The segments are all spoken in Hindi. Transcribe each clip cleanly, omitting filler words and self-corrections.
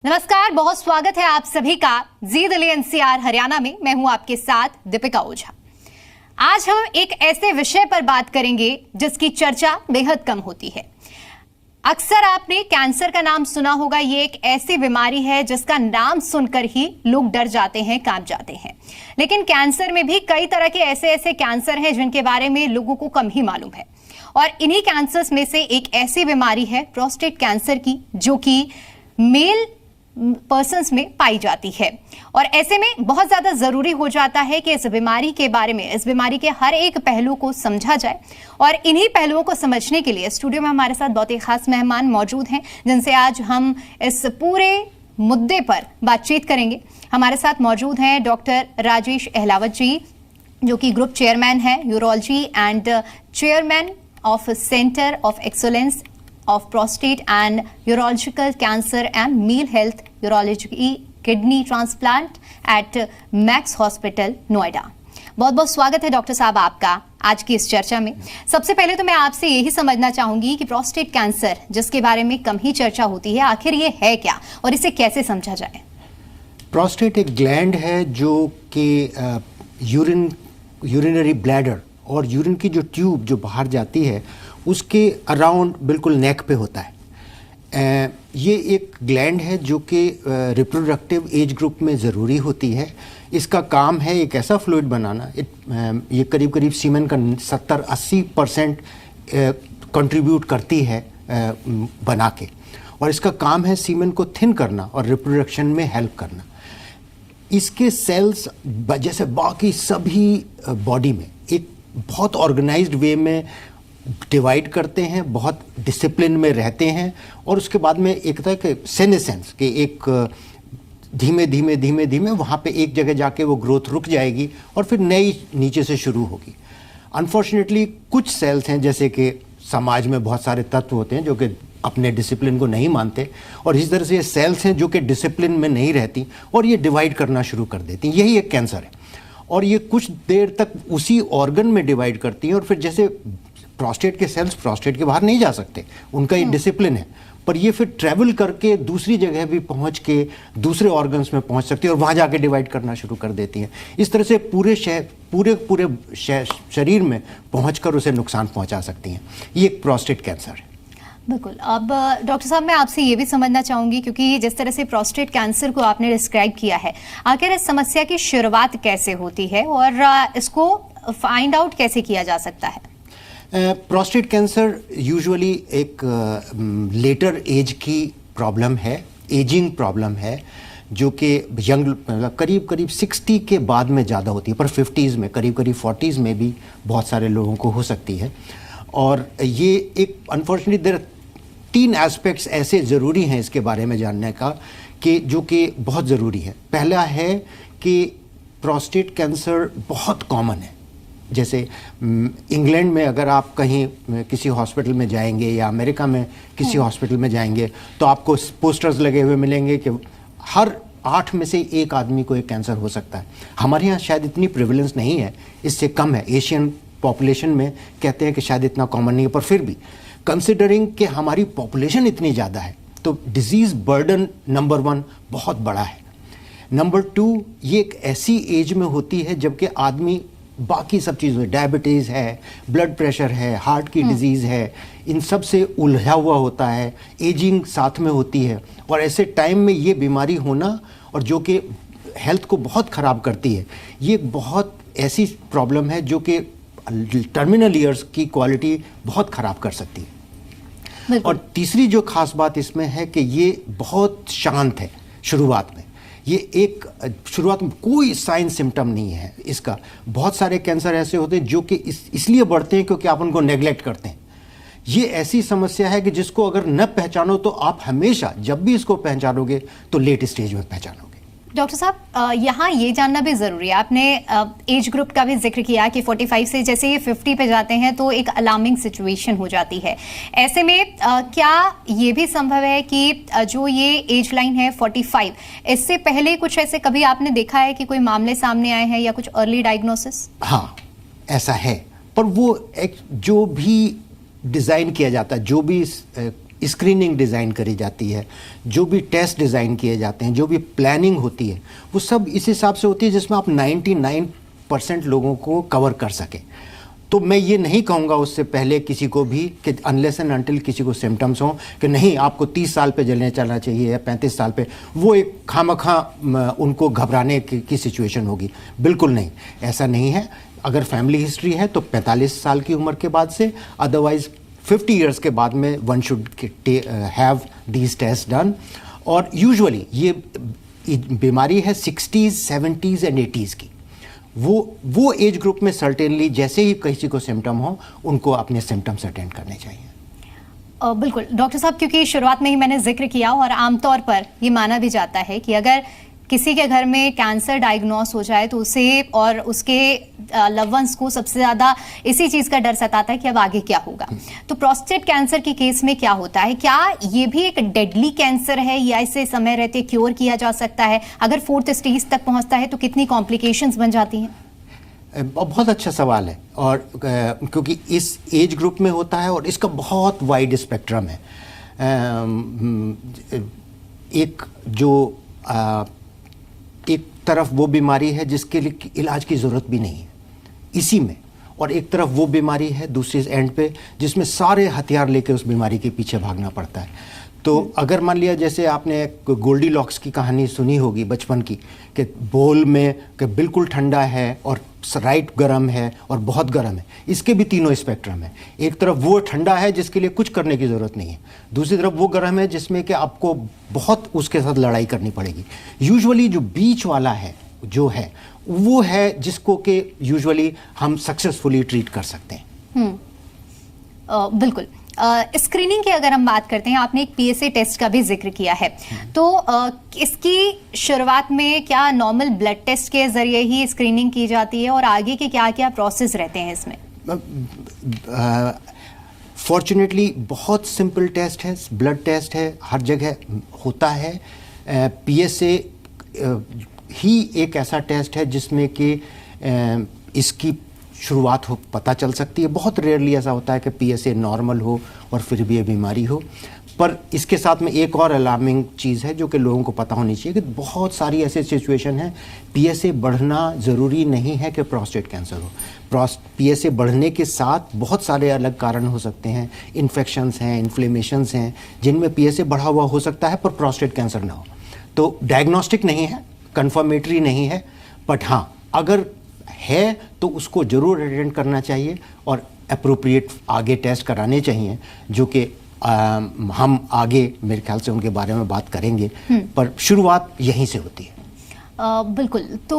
नमस्कार, बहुत स्वागत है आप सभी का जी दिल्ली एनसीआर हरियाणा में। मैं हूं आपके साथ दीपिका ओझा। आज हम एक ऐसे विषय पर बात करेंगे जिसकी चर्चा बेहद कम होती है। अक्सर आपने कैंसर का नाम सुना होगा। ये एक ऐसी बीमारी है जिसका नाम सुनकर ही लोग डर जाते हैं, कांप जाते हैं। लेकिन कैंसर में भी कई तरह के ऐसे कैंसर हैं जिनके बारे में लोगों को कम ही मालूम है। और इन्हीं कैंसर्स में से एक ऐसी बीमारी है प्रोस्टेट कैंसर की, जो कि मेल पर्सन्स में पाई जाती है। और ऐसे में बहुत ज्यादा जरूरी हो जाता है कि इस बीमारी के बारे में, इस बीमारी के हर एक पहलू को समझा जाए। और इन्हीं पहलुओं को समझने के लिए स्टूडियो में हमारे साथ बहुत ही खास मेहमान मौजूद हैं, जिनसे आज हम इस पूरे मुद्दे पर बातचीत करेंगे। हमारे साथ मौजूद हैं डॉक्टर राजेश अहलावत जी, जो कि ग्रुप चेयरमैन है urology and chairman of centre of excellence of prostate and urological cancer and male health urology kidney transplant at Max Hospital Noida. बहुत बहुत स्वागत है डॉक्टर साहब आपका आज की इस चर्चा में। सबसे पहले तो मैं आपसे यही समझना चाहूंगी कि प्रोस्टेट कैंसर, जिसके बारे में कम ही चर्चा होती है, आखिर ये है क्या और इसे कैसे समझा जाए? प्रोस्टेट एक ग्लैंड है जो कि यूरिनरी ब्लैडर और यूरिन की जो ट्यूब जो बाहर जाती है उसके अराउंड बिल्कुल नेक पे होता है। ये एक ग्लैंड है जो कि रिप्रोडक्टिव एज ग्रुप में ज़रूरी होती है। इसका काम है एक ऐसा फ्लूइड बनाना, ये करीब करीब सीमेन का 70-80% कंट्रीब्यूट करती है बना के, और इसका काम है सीमेन को थिन करना और रिप्रोडक्शन में हेल्प करना। इसके सेल्स जैसे बाकी सभी बॉडी में एक बहुत ऑर्गेनाइज्ड वे में डिवाइड करते हैं, बहुत डिसिप्लिन में रहते हैं, और उसके बाद में एक तरह के सेनेसेंस के एक धीमे धीमे वहाँ पे एक जगह जाके वो ग्रोथ रुक जाएगी और फिर नई नीचे से शुरू होगी। अनफॉर्चुनेटली कुछ सेल्स हैं, जैसे कि समाज में बहुत सारे तत्व होते हैं जो कि अपने डिसिप्लिन को नहीं मानते, और इस तरह से ये सेल्स हैं जो कि डिसिप्लिन में नहीं रहती और ये डिवाइड करना शुरू कर देती हैं। यही एक कैंसर है, और ये कुछ देर तक उसी ऑर्गन में डिवाइड करती हैं, और फिर जैसे प्रोस्टेट के सेल्स प्रोस्टेट के बाहर नहीं जा सकते, उनका ये डिसिप्लिन है, पर ये फिर ट्रैवल करके दूसरी जगह भी पहुंच के दूसरे ऑर्गन्स में पहुंच सकती है और वहां जाके डिवाइड करना शुरू कर देती हैं। इस तरह से पूरे शरीर में पहुंचकर उसे नुकसान पहुंचा सकती हैं। ये एक प्रोस्टेट कैंसर है। बिल्कुल। अब डॉक्टर साहब, मैं आपसे ये भी समझना चाहूंगी, क्योंकि जिस तरह से प्रोस्टेट कैंसर को आपने डिस्क्राइब किया है, आखिर इस समस्या की शुरुआत कैसे होती है और इसको फाइंड आउट कैसे किया जा सकता है? प्रोस्टेट कैंसर यूजुअली एक लेटर एज की प्रॉब्लम है, एजिंग प्रॉब्लम है, जो कि यंग करीब 60 के बाद में ज़्यादा होती है, पर 50s में, करीब 40s में भी बहुत सारे लोगों को हो सकती है। और ये एक अनफॉर्चुनेटली 3 एस्पेक्ट्स ऐसे ज़रूरी हैं इसके बारे में जानने का, कि जो कि बहुत ज़रूरी है। पहला है कि प्रोस्टेट कैंसर बहुत कॉमन है। जैसे इंग्लैंड में अगर आप कहीं किसी हॉस्पिटल में जाएंगे या अमेरिका में किसी हॉस्पिटल में जाएंगे तो आपको पोस्टर्स लगे हुए मिलेंगे कि हर 8 में से 1 आदमी को एक कैंसर हो सकता है। हमारे यहाँ शायद इतनी प्रिवेलेंस नहीं है, इससे कम है। एशियन पॉपुलेशन में कहते हैं कि शायद इतना कॉमन नहीं है, पर फिर भी कंसिडरिंग कि हमारी पॉपुलेशन इतनी ज़्यादा है तो डिजीज़ बर्डन नंबर 1 बहुत बड़ा है। नंबर 2, ये एक ऐसी एज में होती है जबकि आदमी बाकी सब चीज़ें, डायबिटीज़ है, ब्लड प्रेशर है, हार्ट की डिजीज़ है, इन सब से उलझा हुआ होता है, एजिंग साथ में होती है, और ऐसे टाइम में ये बीमारी होना, और जो कि हेल्थ को बहुत ख़राब करती है, ये बहुत ऐसी प्रॉब्लम है जो कि टर्मिनल ईयर्स की क्वालिटी बहुत ख़राब कर सकती है। और तीसरी जो ख़ास बात इसमें है कि ये बहुत शांत है शुरुआत में। ये एक शुरुआत में कोई साइन सिम्टम नहीं है इसका। बहुत सारे कैंसर ऐसे होते हैं जो कि इसलिए बढ़ते हैं क्योंकि आप उनको नेग्लेक्ट करते हैं। ये ऐसी समस्या है कि जिसको अगर न पहचानो तो आप हमेशा, जब भी इसको पहचानोगे तो लेट स्टेज में पहचानोगे। डॉक्टर साहब, यहाँ ये जानना भी जरूरी है, आपने एज ग्रुप का भी जिक्र किया कि 45 से जैसे ये 50 पे जाते हैं तो एक अलार्मिंग सिचुएशन हो जाती है। ऐसे में क्या ये भी संभव है कि जो ये एज लाइन है 45, इससे पहले कुछ ऐसे कभी आपने देखा है कि कोई मामले सामने आए हैं या कुछ अर्ली डायग्नोसिस? हाँ, ऐसा है, पर वो एक जो भी डिज़ाइन किया जाता है, जो भी स्क्रीनिंग डिज़ाइन करी जाती है, जो भी टेस्ट डिज़ाइन किए जाते हैं, जो भी प्लानिंग होती है, वो सब इस हिसाब से होती है जिसमें आप 99% लोगों को कवर कर सकें। तो मैं ये नहीं कहूँगा उससे पहले किसी को भी कि अनलेस एंड अनटिल किसी को सिम्टम्स हों कि नहीं आपको 30 साल पे जलने चलना चाहिए या 35 साल पे, वो एक खामखा उनको घबराने की सिचुएशन होगी। बिल्कुल नहीं, ऐसा नहीं है। अगर फैमिली हिस्ट्री है तो 45 साल की उम्र के बाद से, अदरवाइज 50 इयर्स के बाद में one should have these test done. और यूजुअली ये बीमारी है 60s, 70s एंड 80s की। वो एज ग्रुप में सर्टेनली जैसे ही किसी को सिम्टम हो उनको अपने सिम्टम्स अटेंड करने चाहिए। बिल्कुल डॉक्टर साहब, क्योंकि शुरुआत में ही मैंने जिक्र किया और आमतौर पर ये माना भी जाता है कि अगर किसी के घर में कैंसर डायग्नोस हो जाए तो उसे और उसके लव वंस को सबसे ज़्यादा इसी चीज़ का डर सताता है कि अब आगे क्या होगा। तो प्रोस्टेट कैंसर के केस में क्या होता है? क्या ये भी एक डेडली कैंसर है या इसे समय रहते क्योर किया जा सकता है? अगर 4th स्टेज तक पहुंचता है तो कितनी कॉम्प्लिकेशंस बन जाती हैं? बहुत अच्छा सवाल है, और क्योंकि इस एज ग्रुप में होता है और इसका बहुत वाइड स्पेक्ट्रम है। एक तरफ वो बीमारी है जिसके लिए इलाज की ज़रूरत भी नहीं है इसी में, और एक तरफ वो बीमारी है दूसरे एंड पे जिसमें सारे हथियार लेके उस बीमारी के पीछे भागना पड़ता है। तो अगर मान लिया जैसे आपने गोल्डीलॉक्स की कहानी सुनी होगी बचपन की, कि बोल में कि बिल्कुल ठंडा है और राइट गर्म है और बहुत गर्म है, इसके भी तीनों स्पेक्ट्रम है। एक तरफ वो ठंडा है जिसके लिए कुछ करने की ज़रूरत नहीं है, दूसरी तरफ वो गर्म है जिसमें कि आपको बहुत उसके साथ लड़ाई करनी पड़ेगी। यूजुअली जो बीच वाला है जो है वो है जिसको कि यूजुअली हम सक्सेसफुली ट्रीट कर सकते हैं। बिल्कुल। स्क्रीनिंग की अगर हम बात करते हैं, आपने एक PSA टेस्ट का भी जिक्र किया है, तो इसकी शुरुआत में क्या नॉर्मल ब्लड टेस्ट के जरिए ही स्क्रीनिंग की जाती है और आगे के क्या क्या प्रोसेस रहते हैं इसमें? फॉर्चुनेटली बहुत सिंपल टेस्ट है, ब्लड टेस्ट है, हर जगह होता है। PSA ही एक ऐसा टेस्ट है जिसमें कि इसकी शुरुआत हो पता चल सकती है। बहुत रेयरली ऐसा होता है कि PSA नॉर्मल हो और फिर भी ये बीमारी हो। पर इसके साथ में एक और अलार्मिंग चीज़ है जो कि लोगों को पता होनी चाहिए कि बहुत सारी ऐसे सिचुएशन हैं, PSA बढ़ना ज़रूरी नहीं है कि प्रोस्टेट कैंसर हो। PSA बढ़ने के साथ बहुत सारे अलग कारण हो सकते हैं, इन्फेक्शंस हैं, इन्फ्लेमेशंस हैं, जिनमें PSA बढ़ा हुआ हो सकता है पर प्रोस्टेट कैंसर ना हो। तो डायग्नोस्टिक नहीं है, कंफर्मेटरी नहीं है, बट हाँ अगर है तो उसको ज़रूर अटेंड करना चाहिए और अप्रोप्रिएट आगे टेस्ट कराने चाहिए, जो कि हम आगे मेरे ख्याल से उनके बारे में बात करेंगे, पर शुरुआत यहीं से होती है। बिल्कुल। तो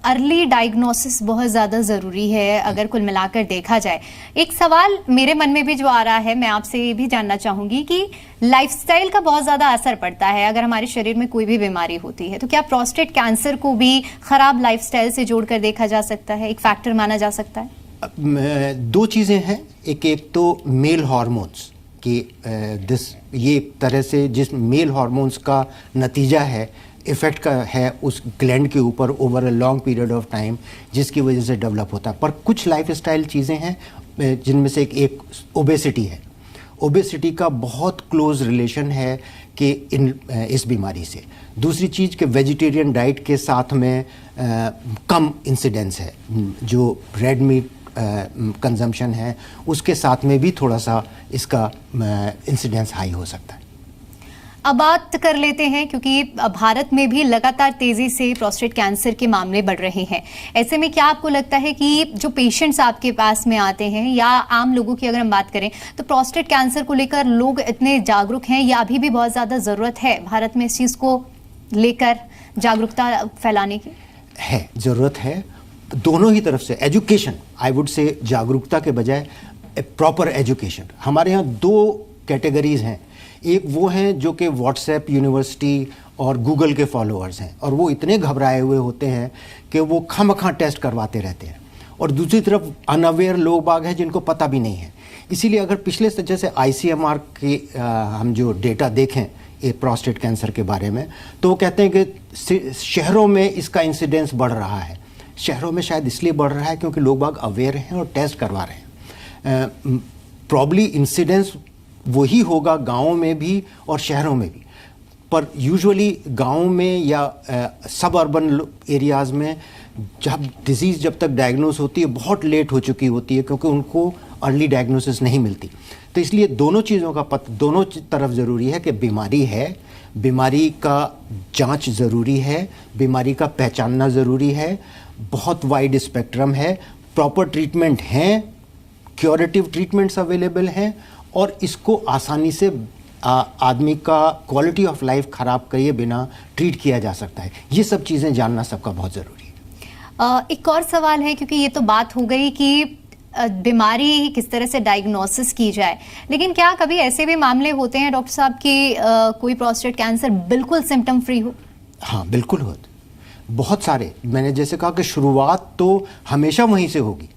अर्ली डायग्नोसिस बहुत ज़्यादा ज़रूरी है अगर कुल मिलाकर देखा जाए। एक सवाल मेरे मन में भी जो आ रहा है, मैं आपसे ये भी जानना चाहूँगी कि लाइफस्टाइल का बहुत ज़्यादा असर पड़ता है अगर हमारे शरीर में कोई भी बीमारी होती है, तो क्या प्रोस्टेट कैंसर को भी ख़राब लाइफस्टाइल से जोड़कर देखा जा सकता है, एक फैक्टर माना जा सकता है? दो चीज़ें हैं। एक तो मेल हार्मोन्स कि ये एक तरह से जिस मेल हार्मोन्स का नतीजा है, इफ़ेक्ट का है उस ग्लैंड के ऊपर over a long period of time, जिसकी वजह से डेवलप होता है। पर कुछ लाइफस्टाइल चीज़ें हैं जिनमें से एक ओबेसिटी है। ओबेसिटी का बहुत क्लोज रिलेशन है कि इस बीमारी से। दूसरी चीज़ कि वेजिटेरियन डाइट के साथ में कम इंसिडेंस है, जो रेड मीट कंजम्पशन है उसके साथ में भी थोड़ा सा इसका इंसिडेंस हाई हो सकता है। अब बात कर लेते हैं, क्योंकि भारत में भी लगातार तेजी से प्रोस्टेट कैंसर के मामले बढ़ रहे हैं। ऐसे में क्या आपको लगता है कि जो पेशेंट्स आपके पास में आते हैं या आम लोगों की अगर हम बात करें तो प्रोस्टेट कैंसर को लेकर लोग इतने जागरूक हैं या अभी भी बहुत ज़्यादा ज़रूरत है भारत में इस चीज़ को लेकर जागरूकता फैलाने की? है, ज़रूरत है दोनों ही तरफ से। एजुकेशन, आई वुड से जागरूकता के बजाय प्रॉपर एजुकेशन। हमारे यहाँ दो कैटेगरीज हैं। एक वो हैं जो कि व्हाट्सएप यूनिवर्सिटी और गूगल के फॉलोअर्स हैं और वो इतने घबराए हुए होते हैं कि वो खामखा टेस्ट करवाते रहते हैं, और दूसरी तरफ अनअवेयर लोग बाग हैं जिनको पता भी नहीं है। इसीलिए अगर पिछले से जैसे ICMR के हम जो डेटा देखें ये प्रोस्टेट कैंसर के बारे में, तो वो कहते हैं कि शहरों में इसका इंसिडेंस बढ़ रहा है। शहरों में शायद इसलिए बढ़ रहा है क्योंकि लोग बाग अवेयर हैं और टेस्ट करवा रहे हैं। प्रॉब्ली इंसिडेंस वही होगा गाँवों में भी और शहरों में भी। पर यूजुअली गाँव में या सब अर्बन एरियाज़ में जब तक डायग्नोस होती है बहुत लेट हो चुकी होती है, क्योंकि उनको अर्ली डायग्नोसिस नहीं मिलती। तो इसलिए दोनों चीज़ों का दोनों तरफ ज़रूरी है कि बीमारी है, बीमारी का जांच ज़रूरी है, बीमारी का पहचानना ज़रूरी है, बहुत वाइड स्पेक्ट्रम है, प्रॉपर ट्रीटमेंट हैं, क्योरेटिव ट्रीटमेंट्स अवेलेबल हैं, और इसको आसानी से आदमी का क्वालिटी ऑफ लाइफ ख़राब किए बिना ट्रीट किया जा सकता है। ये सब चीज़ें जानना सबका बहुत ज़रूरी है। एक और सवाल है, क्योंकि ये तो बात हो गई कि बीमारी किस तरह से डायग्नोसिस की जाए, लेकिन क्या कभी ऐसे भी मामले होते हैं डॉक्टर साहब कि कोई प्रोस्टेट कैंसर बिल्कुल सिम्टम फ्री हो? हाँ, बिल्कुल होते, बहुत सारे। मैंने जैसे कहा कि शुरुआत तो हमेशा वहीं से होगी।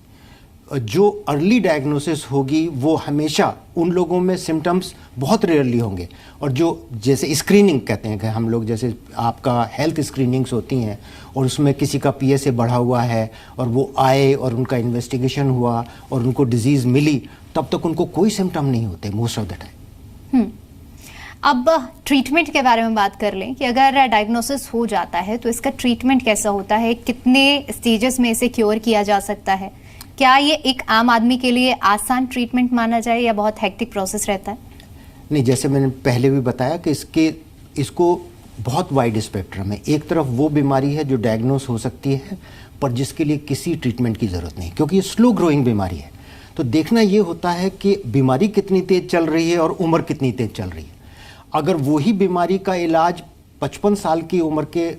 जो अर्ली डायग्नोसिस होगी वो हमेशा उन लोगों में सिम्टम्स बहुत रेयरली होंगे, और जो जैसे स्क्रीनिंग कहते हैं कि हम लोग, जैसे आपका हेल्थ स्क्रीनिंग्स होती हैं और उसमें किसी का PSA बढ़ा हुआ है और वो आए और उनका इन्वेस्टिगेशन हुआ और उनको डिजीज़ मिली, तब तक उनको कोई सिम्टम नहीं होते मोस्ट ऑफ द टाइम। अब ट्रीटमेंट के बारे में बात कर लें कि अगर डायग्नोसिस हो जाता है तो इसका ट्रीटमेंट कैसा होता है, कितने स्टेजेस में इसे क्योर किया जा सकता है? क्या ये एक आम आदमी के लिए आसान ट्रीटमेंट माना जाए या बहुत हेक्टिक प्रोसेस रहता है? नहीं, जैसे मैंने पहले भी बताया कि इसको बहुत वाइड स्पेक्ट्रम है। एक तरफ वो बीमारी है जो डायग्नोस हो सकती है पर जिसके लिए किसी ट्रीटमेंट की ज़रूरत नहीं, क्योंकि ये स्लो ग्रोइंग बीमारी है। तो देखना ये होता है कि बीमारी कितनी तेज़ चल रही है और उम्र कितनी तेज़ चल रही है। अगर वही बीमारी का इलाज 55 साल की उम्र के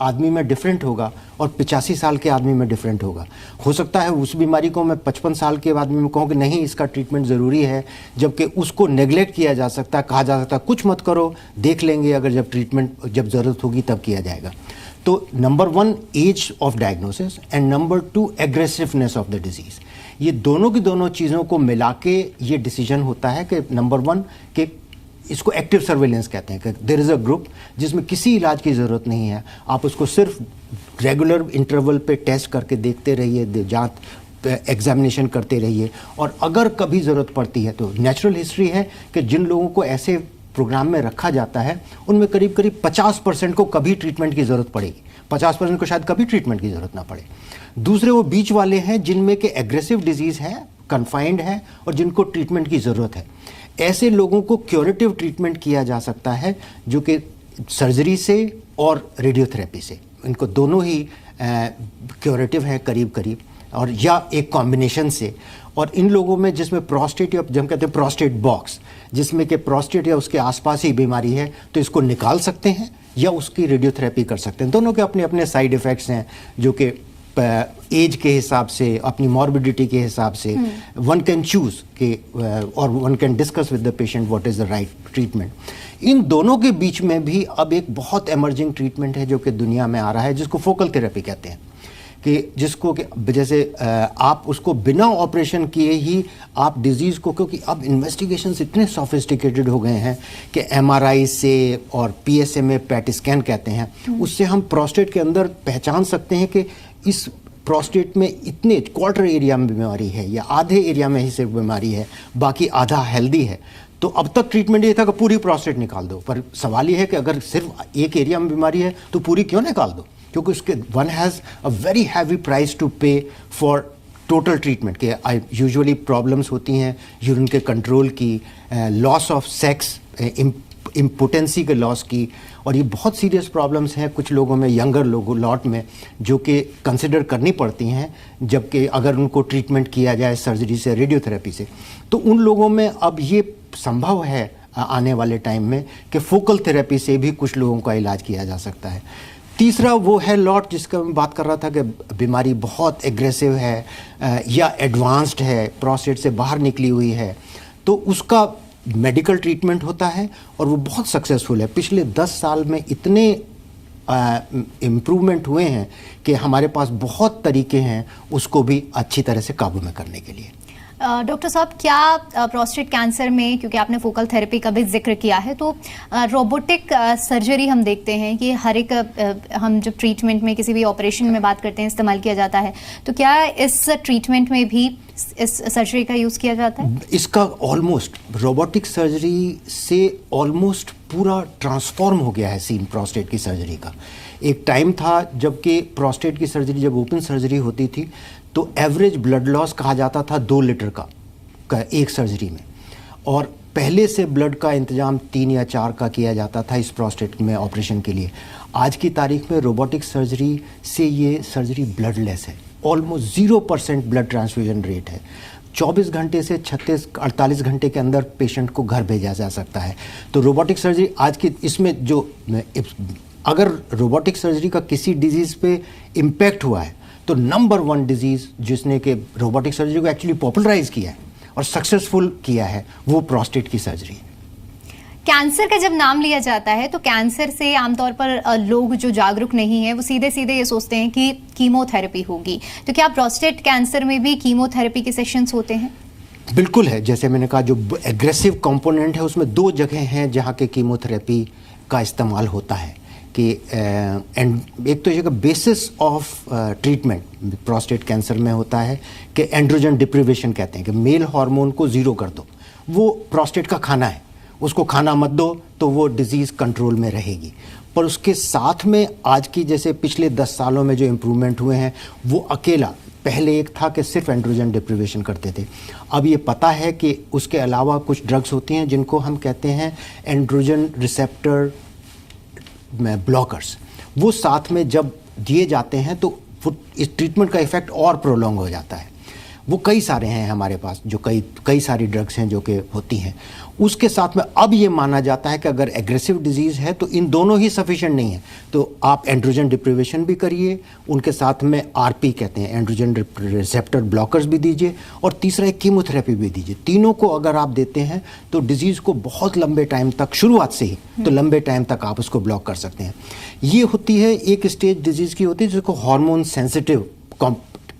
आदमी में डिफरेंट होगा और 85 साल के आदमी में डिफरेंट होगा, हो सकता है उस बीमारी को मैं 55 साल के आदमी में कहूँ कि नहीं इसका ट्रीटमेंट ज़रूरी है, जबकि उसको नेग्लेक्ट किया जा सकता है, कहा जा सकता है कुछ मत करो, देख लेंगे, अगर जब ज़रूरत होगी तब किया जाएगा। तो number 1 age of diagnosis and number 2 aggressiveness of the disease. ये दोनों की दोनों चीज़ों को मिला के ये डिसीजन होता है कि नंबर 1 कि इसको एक्टिव सर्वेलेंस कहते हैं, कि देयर इज़ अ ग्रुप जिसमें किसी इलाज की ज़रूरत नहीं है, आप उसको सिर्फ रेगुलर इंटरवल पे टेस्ट करके देखते रहिए, जांच एग्जामिनेशन करते रहिए, और अगर कभी ज़रूरत पड़ती है तो नेचुरल हिस्ट्री है कि जिन लोगों को ऐसे प्रोग्राम में रखा जाता है उनमें करीब करीब 50% को कभी ट्रीटमेंट की ज़रूरत पड़ेगी, 50% को शायद कभी ट्रीटमेंट की ज़रूरत ना पड़े। दूसरे वो बीच वाले हैं जिनमें कि एग्रेसिव डिजीज़ है, कन्फाइंड है और जिनको ट्रीटमेंट की ज़रूरत है। ऐसे लोगों को क्योरेटिव ट्रीटमेंट किया जा सकता है, जो कि सर्जरी से और रेडियोथेरेपी से, इनको दोनों ही क्योरेटिव है करीब करीब, और या एक कॉम्बिनेशन से। और इन लोगों में जिसमें प्रोस्टेट या जब कहते हैं प्रोस्टेट बॉक्स, जिसमें कि प्रोस्टेट या उसके आसपास ही बीमारी है, तो इसको निकाल सकते हैं या उसकी रेडियोथेरेपी कर सकते हैं। दोनों के अपने अपने साइड इफ़ेक्ट्स हैं, जो कि एज के हिसाब से, अपनी मॉर्बिडिटी के हिसाब से वन कैन चूज के और one can discuss with the patient what is the right treatment. इन दोनों के बीच में भी अब एक बहुत एमर्जिंग ट्रीटमेंट है जो कि दुनिया में आ रहा है, जिसको फोकल थेरेपी कहते हैं, कि जिसको कि जैसे आप उसको बिना ऑपरेशन किए ही आप डिजीज़ को, क्योंकि अब इन्वेस्टिगेशंस इतने सोफिस्टिकेटेड हो गए हैं कि MRI से और PSMA पैट स्कैन कहते हैं, उससे हम प्रोस्टेट के अंदर पहचान सकते हैं कि इस प्रोस्टेट में इतने क्वार्टर एरिया में बीमारी है या आधे एरिया में ही सिर्फ बीमारी है, बाकी आधा हेल्दी है। तो अब तक ट्रीटमेंट ये था कि पूरी प्रोस्टेट निकाल दो, पर सवाल ये है कि अगर सिर्फ एक एरिया में बीमारी है तो पूरी क्यों निकाल दो, क्योंकि उसके one has a very heavy price to pay for total treatment. के यूजुअली प्रॉब्लम्स होती हैं यूरिन के कंट्रोल की, लॉस ऑफ सेक्स, इम्पोटेंसी के लॉस की, और ये बहुत सीरियस प्रॉब्लम्स हैं कुछ लोगों में, यंगर लोगों लॉट में, जो कि कंसिडर करनी पड़ती हैं जबकि अगर उनको ट्रीटमेंट किया जाए सर्जरी से, रेडियोथेरेपी से। तो उन लोगों में अब ये संभव है आने वाले टाइम में कि फोकल थेरेपी से भी कुछ लोगों का इलाज किया जा सकता है। तीसरा वो है लॉट जिसका मैं बात कर रहा था कि बीमारी बहुत एग्रेसिव है या एडवांस्ड है, प्रोस्टेट से बाहर निकली हुई है, तो उसका मेडिकल ट्रीटमेंट होता है और वो बहुत सक्सेसफुल है। पिछले 10 साल में इतने इम्प्रूवमेंट हुए हैं कि हमारे पास बहुत तरीके हैं उसको भी अच्छी तरह से काबू में करने के लिए। डॉक्टर साहब, क्या प्रोस्टेट कैंसर में, क्योंकि आपने फोकल थेरेपी का भी जिक्र किया है, तो रोबोटिक सर्जरी हम देखते हैं कि हर एक हम जब ट्रीटमेंट में किसी भी ऑपरेशन में बात करते हैं इस्तेमाल किया जाता है, तो क्या इस ट्रीटमेंट में भी इस सर्जरी का यूज़ किया जाता है? इसका ऑलमोस्ट रोबोटिक सर्जरी से ऑलमोस्ट पूरा ट्रांसफॉर्म हो गया है सीन प्रोस्टेट की सर्जरी का। एक टाइम था जबकि प्रोस्टेट की सर्जरी जब ओपन सर्जरी होती थी तो एवरेज ब्लड लॉस कहा जाता था 2 लीटर का एक सर्जरी में, और पहले से ब्लड का इंतजाम 3 या 4 का किया जाता था इस प्रोस्टेट में ऑपरेशन के लिए। आज की तारीख में रोबोटिक सर्जरी से ये सर्जरी ब्लडलेस है, ऑलमोस्ट 0% ब्लड ट्रांसफ्यूजन रेट है। 24 घंटे से 36-48 घंटे के अंदर पेशेंट को घर भेजा जा सकता है। तो रोबोटिक सर्जरी आज की इसमें जो, अगर रोबोटिक सर्जरी का किसी डिजीज़ पे इम्पैक्ट हुआ है तो नंबर 1 डिजीज़ जिसने के रोबोटिक सर्जरी को एक्चुअली पॉपुलराइज किया है और सक्सेसफुल किया है वो प्रोस्टेट की सर्जरी है। कैंसर का जब नाम लिया जाता है तो कैंसर से आमतौर पर लोग जो जागरूक नहीं है वो सीधे सीधे ये सोचते हैं कि कीमोथेरेपी होगी, तो क्या प्रोस्टेट कैंसर में भी कीमोथेरेपी के सेशंस होते हैं? बिल्कुल है। जैसे मैंने कहा, जो एग्रेसिव कंपोनेंट है उसमें 2 जगह हैं जहाँ के कीमोथेरेपी का इस्तेमाल होता है कि एक तो जगह basis of treatment prostate cancer में होता है कि एंड्रोजन डिप्रिवेशन कहते हैं कि मेल हार्मोन को ज़ीरो कर दो। वो प्रोस्टेट का खाना है, उसको खाना मत दो तो वो डिज़ीज़ कंट्रोल में रहेगी। पर उसके साथ में आज की जैसे पिछले 10 सालों में जो इम्प्रूवमेंट हुए हैं वो अकेला, पहले एक था कि सिर्फ एंड्रोजन डिप्रिवेशन करते थे, अब ये पता है कि उसके अलावा कुछ ड्रग्स होती हैं जिनको हम कहते हैं एंड्रोजन रिसेप्टर ब्लॉकर्स। वो साथ में जब दिए जाते हैं तो इस ट्रीटमेंट का इफेक्ट और प्रोलॉन्ग हो जाता है। वो कई सारे हैं हमारे पास, जो कई सारी ड्रग्स हैं जो कि होती हैं। उसके साथ में अब ये माना जाता है कि अगर एग्रेसिव डिजीज़ है तो इन दोनों ही सफिशिएंट नहीं है, तो आप एंड्रोजन डिप्रिवेशन भी करिए, उनके साथ में आरपी कहते हैं एंड्रोजन रिसेप्टर ब्लॉकर्स भी दीजिए, और तीसरा एक कीमोथेरेपी भी दीजिए। तीनों को अगर आप देते हैं तो डिजीज़ को बहुत लंबे टाइम तक, शुरुआत से ही तो लंबे टाइम तक आप उसको ब्लॉक कर सकते हैं। ये होती है एक स्टेज डिजीज़ की होती है जिसको हार्मोन सेंसिटिव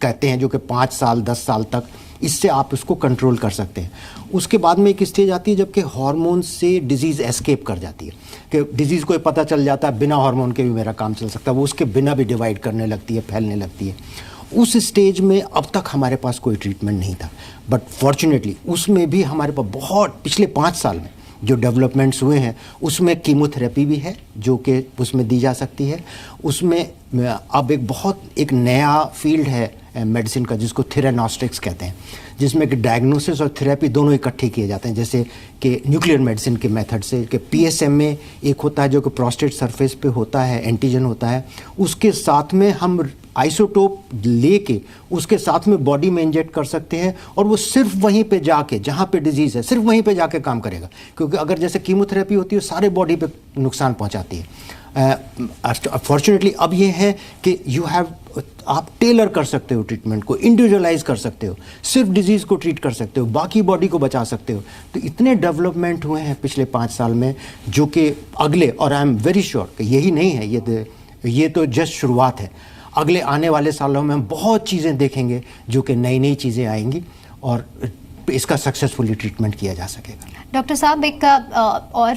कहते हैं, जो कि 5 साल 10 साल तक इससे आप उसको कंट्रोल कर सकते हैं। उसके बाद में एक स्टेज आती है जबकि हार्मोन से डिजीज़ एस्केप कर जाती है, कि डिजीज़ को पता चल जाता है बिना हार्मोन के भी मेरा काम चल सकता है, वो उसके बिना भी डिवाइड करने लगती है, फैलने लगती है। उस स्टेज में अब तक हमारे पास कोई ट्रीटमेंट नहीं था, बट फॉर्चुनेटली उसमें भी हमारे पास बहुत पिछले 5 साल में जो डेवलपमेंट्स हुए हैं उसमें कीमोथेरेपी भी है जो कि उसमें दी जा सकती है। उसमें अब एक नया फील्ड है मेडिसिन का जिसको थेरानॉस्टिक्स कहते हैं, जिसमें कि डायग्नोसिस और थेरेपी दोनों इकट्ठे किए जाते हैं। जैसे कि न्यूक्लियर मेडिसिन के मेथड से कि PSMA एक होता है जो कि प्रोस्टेट सरफेस पे होता है, एंटीजन होता है, उसके साथ में हम आइसोटोप लेके उसके साथ में बॉडी में इंजेक्ट कर सकते हैं और वो सिर्फ वहीं पे जाके, जहाँ पे डिजीज़ है सिर्फ वहीं पे जाके काम करेगा। क्योंकि अगर जैसे कीमोथेरेपी होती है सारे बॉडी पे नुकसान पहुँचाती है। फॉर्चुनेटली अब ये है कि आप टेलर कर सकते हो ट्रीटमेंट को, इंडिविजुअलाइज कर सकते हो, सिर्फ डिजीज़ को ट्रीट कर सकते हो, बाकी बॉडी को बचा सकते हो। तो इतने डेवलपमेंट हुए हैं पिछले 5 साल में जो कि अगले, और आई एम वेरी श्योर कि यही नहीं है, ये तो जस्ट शुरुआत है। अगले आने वाले सालों में हम बहुत चीज़ें देखेंगे जो कि नई नई चीज़ें आएंगी और इसका सक्सेसफुली ट्रीटमेंट किया जा सकेगा। डॉक्टर साहब, एक और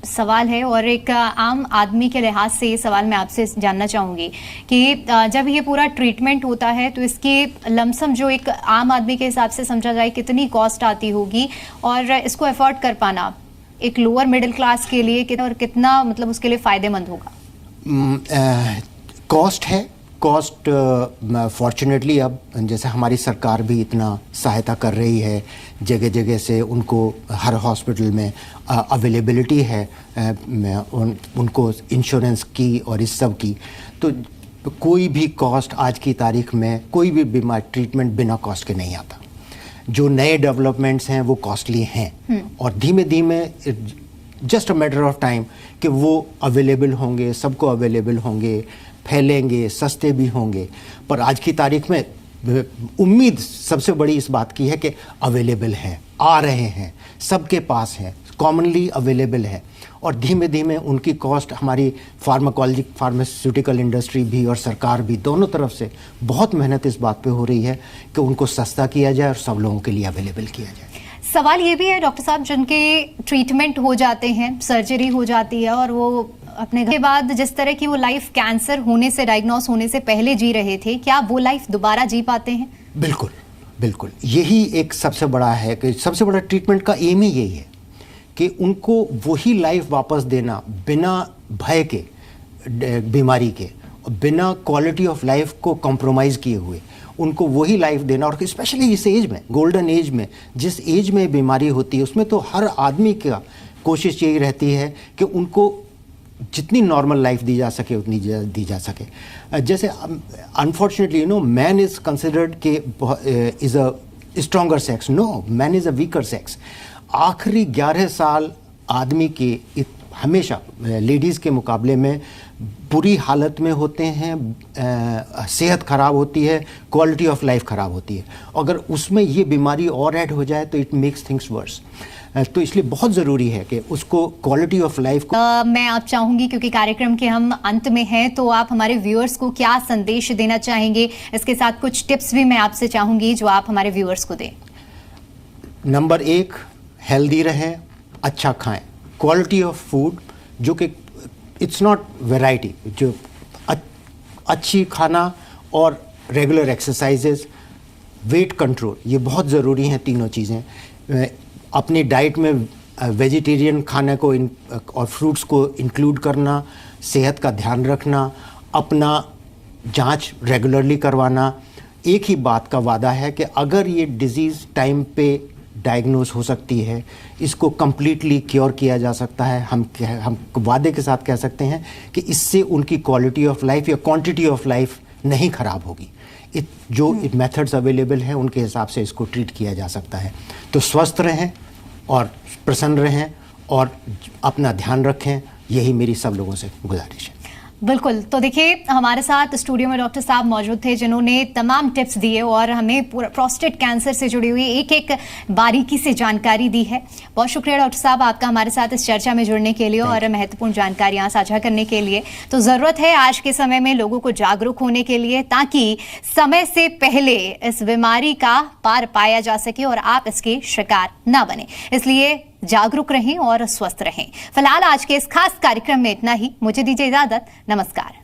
सवाल है, और एक आम आदमी के लिहाज से ये सवाल मैं आपसे जानना चाहूँगी कि जब ये पूरा ट्रीटमेंट होता है तो इसकी लमसम जो एक आम आदमी के हिसाब से समझा जाए कितनी कॉस्ट आती होगी, और इसको अफोर्ड कर पाना एक लोअर मिडिल क्लास के लिए कितना मतलब उसके लिए फ़ायदेमंद होगा? कॉस्ट है, कॉस्ट फॉर्चुनेटली अब जैसे हमारी सरकार भी इतना सहायता कर रही है, जगह जगह से उनको हर हॉस्पिटल में अवेलेबिलिटी है उनको इंश्योरेंस की और इस सब की, तो कोई भी कॉस्ट आज की तारीख में कोई भी बीमारी ट्रीटमेंट बिना कॉस्ट के नहीं आता। जो नए डेवलपमेंट्स हैं वो कॉस्टली हैं और धीमे धीमे just a matter of time कि वो अवेलेबल होंगे, सबको अवेलेबल होंगे, फैलेंगे, सस्ते भी होंगे। पर आज की तारीख में उम्मीद सबसे बड़ी इस बात की है कि अवेलेबल है, आ रहे हैं, सबके पास है, कॉमनली अवेलेबल है और धीमे धीमे उनकी कॉस्ट हमारी फार्मास्यूटिकल इंडस्ट्री भी और सरकार भी दोनों तरफ से बहुत मेहनत इस बात पे हो रही है कि उनको सस्ता किया जाए और सब लोगों के लिए अवेलेबल किया जाए। सवाल ये भी है डॉक्टर साहब, जिनके ट्रीटमेंट हो जाते हैं, सर्जरी हो जाती है और वो अपने घर के बाद जिस तरह की वो लाइफ कैंसर होने से, डायग्नोस होने से पहले जी रहे थे, क्या वो लाइफ दोबारा जी पाते हैं? बिल्कुल बिल्कुल, यही एक सबसे बड़ा है कि सबसे बड़ा ट्रीटमेंट का एम ही यही है कि उनको वही लाइफ वापस देना, बिना भय के, बीमारी के, बिना क्वालिटी ऑफ लाइफ को कॉम्प्रोमाइज़ किए हुए उनको वही लाइफ देना। और स्पेशली इस एज में, गोल्डन एज में, जिस एज में बीमारी होती है उसमें तो हर आदमी का कोशिश यही रहती है कि उनको जितनी नॉर्मल लाइफ दी जा सके उतनी दी जा सके। जैसे अनफॉर्चुनेटली मैन इज़ कंसिडर्ड के is a stronger sex. No, man is a weaker sex. आखिरी 11 साल आदमी के हमेशा लेडीज़ के मुकाबले में बुरी हालत में होते हैं, सेहत ख़राब होती है, क्वालिटी ऑफ लाइफ ख़राब होती है। अगर उसमें ये बीमारी और ऐड हो जाए तो इट मेक्स थिंग्स वर्स। तो इसलिए बहुत ज़रूरी है कि उसको क्वालिटी ऑफ लाइफ को मैं आप चाहूँगी, क्योंकि कार्यक्रम के हम अंत में हैं, तो आप हमारे व्यूअर्स को क्या संदेश देना चाहेंगे? इसके साथ कुछ टिप्स भी मैं आपसे चाहूँगी जो आप हमारे व्यूअर्स को दें। नंबर 1, हेल्दी रहें, अच्छा खाएं, क्वालिटी ऑफ फूड, जो कि इट्स नॉट वैरायटी, जो अच्छी खाना और रेगुलर एक्सरसाइजेस, वेट कंट्रोल, ये बहुत ज़रूरी हैं तीनों चीज़ें। अपनी डाइट में वेजिटेरियन खाने को और फ्रूट्स को इंक्लूड करना, सेहत का ध्यान रखना, अपना जांच रेगुलरली करवाना। एक ही बात का वादा है कि अगर ये डिज़ीज़ टाइम पे डायग्नोस हो सकती है, इसको कम्प्लीटली क्योर किया जा सकता है। हम वादे के साथ कह सकते हैं कि इससे उनकी क्वालिटी ऑफ लाइफ या क्वांटिटी ऑफ लाइफ नहीं ख़राब होगी। जो मेथड्स अवेलेबल हैं उनके हिसाब से इसको ट्रीट किया जा सकता है। तो स्वस्थ रहें और प्रसन्न रहें और अपना ध्यान रखें, यही मेरी सब लोगों से गुजारिश है। बिल्कुल। तो देखिए, हमारे साथ स्टूडियो में डॉक्टर साहब मौजूद थे जिन्होंने तमाम टिप्स दिए और हमें प्रोस्टेट कैंसर से जुड़ी हुई एक एक बारीकी से जानकारी दी है। बहुत शुक्रिया डॉक्टर साहब आपका हमारे साथ इस चर्चा में जुड़ने के लिए और महत्वपूर्ण जानकारियां साझा करने के लिए। तो ज़रूरत है आज के समय में लोगों को जागरूक होने के लिए, ताकि समय से पहले इस बीमारी का पार पाया जा सके और आप इसके शिकार ना बने। इसलिए जागरूक रहें और स्वस्थ रहें। फिलहाल आज के इस खास कार्यक्रम में इतना ही। मुझे दीजिए इजाजत। नमस्कार।